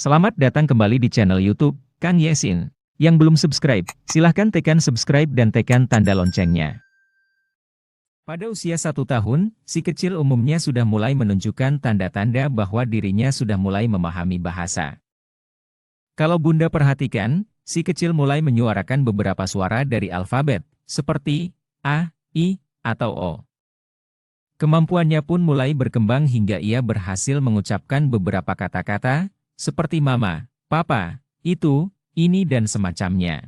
Selamat datang kembali di channel YouTube Kang Yesin. Yang belum subscribe, silahkan tekan subscribe dan tekan tanda loncengnya. Pada usia 1 tahun, si kecil umumnya sudah mulai menunjukkan tanda-tanda bahwa dirinya sudah mulai memahami bahasa. Kalau Bunda perhatikan, si kecil mulai menyuarakan beberapa suara dari alfabet, seperti A, I, atau O. Kemampuannya pun mulai berkembang hingga ia berhasil mengucapkan beberapa kata-kata, seperti mama, papa, itu, ini dan semacamnya.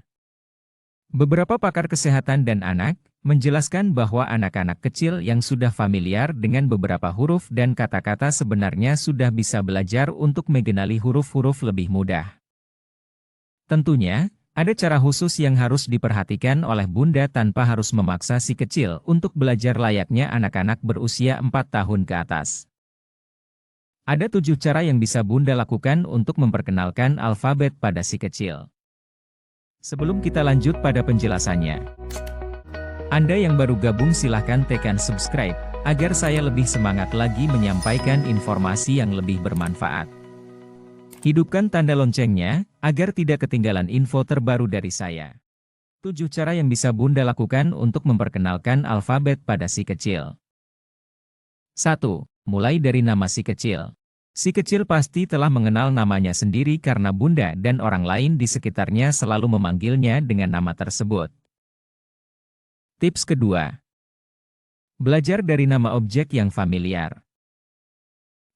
Beberapa pakar kesehatan dan anak, menjelaskan bahwa anak-anak kecil yang sudah familiar dengan beberapa huruf dan kata-kata sebenarnya sudah bisa belajar untuk mengenali huruf-huruf lebih mudah. Tentunya, ada cara khusus yang harus diperhatikan oleh Bunda tanpa harus memaksa si kecil untuk belajar layaknya anak-anak berusia 4 tahun ke atas. Ada 7 cara yang bisa Bunda lakukan untuk memperkenalkan alfabet pada si kecil. Sebelum kita lanjut pada penjelasannya, Anda yang baru gabung silahkan tekan subscribe, agar saya lebih semangat lagi menyampaikan informasi yang lebih bermanfaat. Hidupkan tanda loncengnya, agar tidak ketinggalan info terbaru dari saya. 7 cara yang bisa Bunda lakukan untuk memperkenalkan alfabet pada si kecil. 1. Mulai dari nama si kecil. Si kecil pasti telah mengenal namanya sendiri karena Bunda dan orang lain di sekitarnya selalu memanggilnya dengan nama tersebut. Tips kedua. Belajar dari nama objek yang familiar.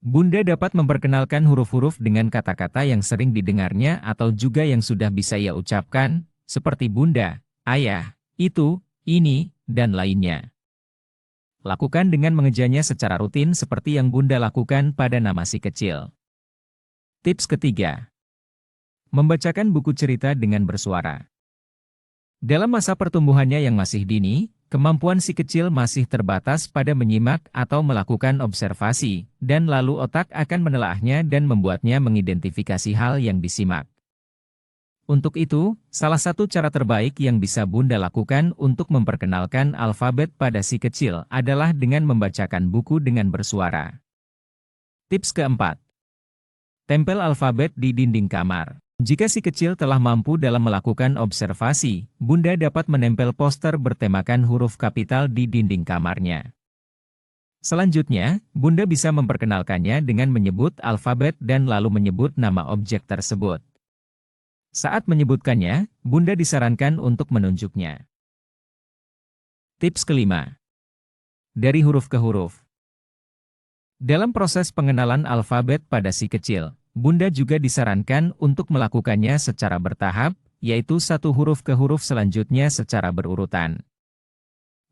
Bunda dapat memperkenalkan huruf-huruf dengan kata-kata yang sering didengarnya atau juga yang sudah bisa ia ucapkan, seperti Bunda, ayah, itu, ini, dan lainnya. Lakukan dengan mengejanya secara rutin seperti yang Bunda lakukan pada nama si kecil. Tips ketiga. Membacakan buku cerita dengan bersuara. Dalam masa pertumbuhannya yang masih dini, kemampuan si kecil masih terbatas pada menyimak atau melakukan observasi, dan lalu otak akan menelaahnya dan membuatnya mengidentifikasi hal yang disimak. Untuk itu, salah satu cara terbaik yang bisa Bunda lakukan untuk memperkenalkan alfabet pada si kecil adalah dengan membacakan buku dengan bersuara. Tips keempat. Tempel alfabet di dinding kamar. Jika si kecil telah mampu dalam melakukan observasi, Bunda dapat menempel poster bertemakan huruf kapital di dinding kamarnya. Selanjutnya, Bunda bisa memperkenalkannya dengan menyebut alfabet dan lalu menyebut nama objek tersebut. Saat menyebutkannya, Bunda disarankan untuk menunjuknya. Tips kelima. Dari huruf ke huruf. Dalam proses pengenalan alfabet pada si kecil, Bunda juga disarankan untuk melakukannya secara bertahap, yaitu satu huruf ke huruf selanjutnya secara berurutan.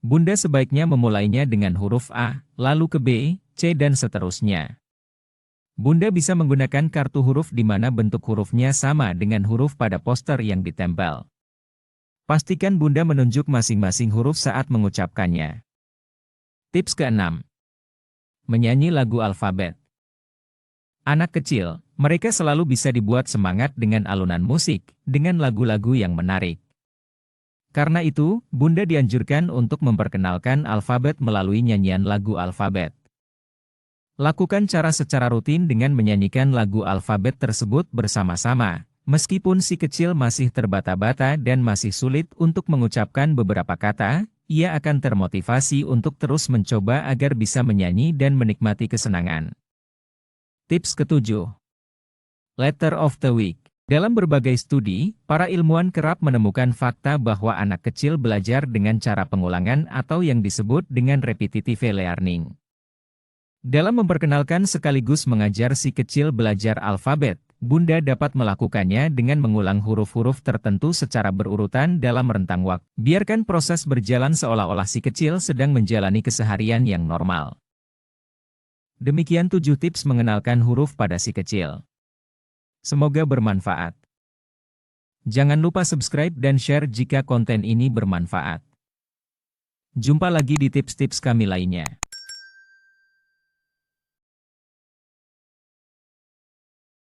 Bunda sebaiknya memulainya dengan huruf A, lalu ke B, C dan seterusnya. Bunda bisa menggunakan kartu huruf di mana bentuk hurufnya sama dengan huruf pada poster yang ditempel. Pastikan Bunda menunjuk masing-masing huruf saat mengucapkannya. Tips keenam. Menyanyi lagu alfabet. Anak kecil, mereka selalu bisa dibuat semangat dengan alunan musik, dengan lagu-lagu yang menarik. Karena itu, Bunda dianjurkan untuk memperkenalkan alfabet melalui nyanyian lagu alfabet. Lakukan cara secara rutin dengan menyanyikan lagu alfabet tersebut bersama-sama, meskipun si kecil masih terbata-bata dan masih sulit untuk mengucapkan beberapa kata, ia akan termotivasi untuk terus mencoba agar bisa menyanyi dan menikmati kesenangan. Tips ketujuh. Letter of the Week. Dalam berbagai studi, para ilmuwan kerap menemukan fakta bahwa anak kecil belajar dengan cara pengulangan atau yang disebut dengan repetitive learning. Dalam memperkenalkan sekaligus mengajar si kecil belajar alfabet, Bunda dapat melakukannya dengan mengulang huruf-huruf tertentu secara berurutan dalam rentang waktu. Biarkan proses berjalan seolah-olah si kecil sedang menjalani keseharian yang normal. Demikian 7 tips mengenalkan huruf pada si kecil. Semoga bermanfaat. Jangan lupa subscribe dan share jika konten ini bermanfaat. Jumpa lagi di tips-tips kami lainnya.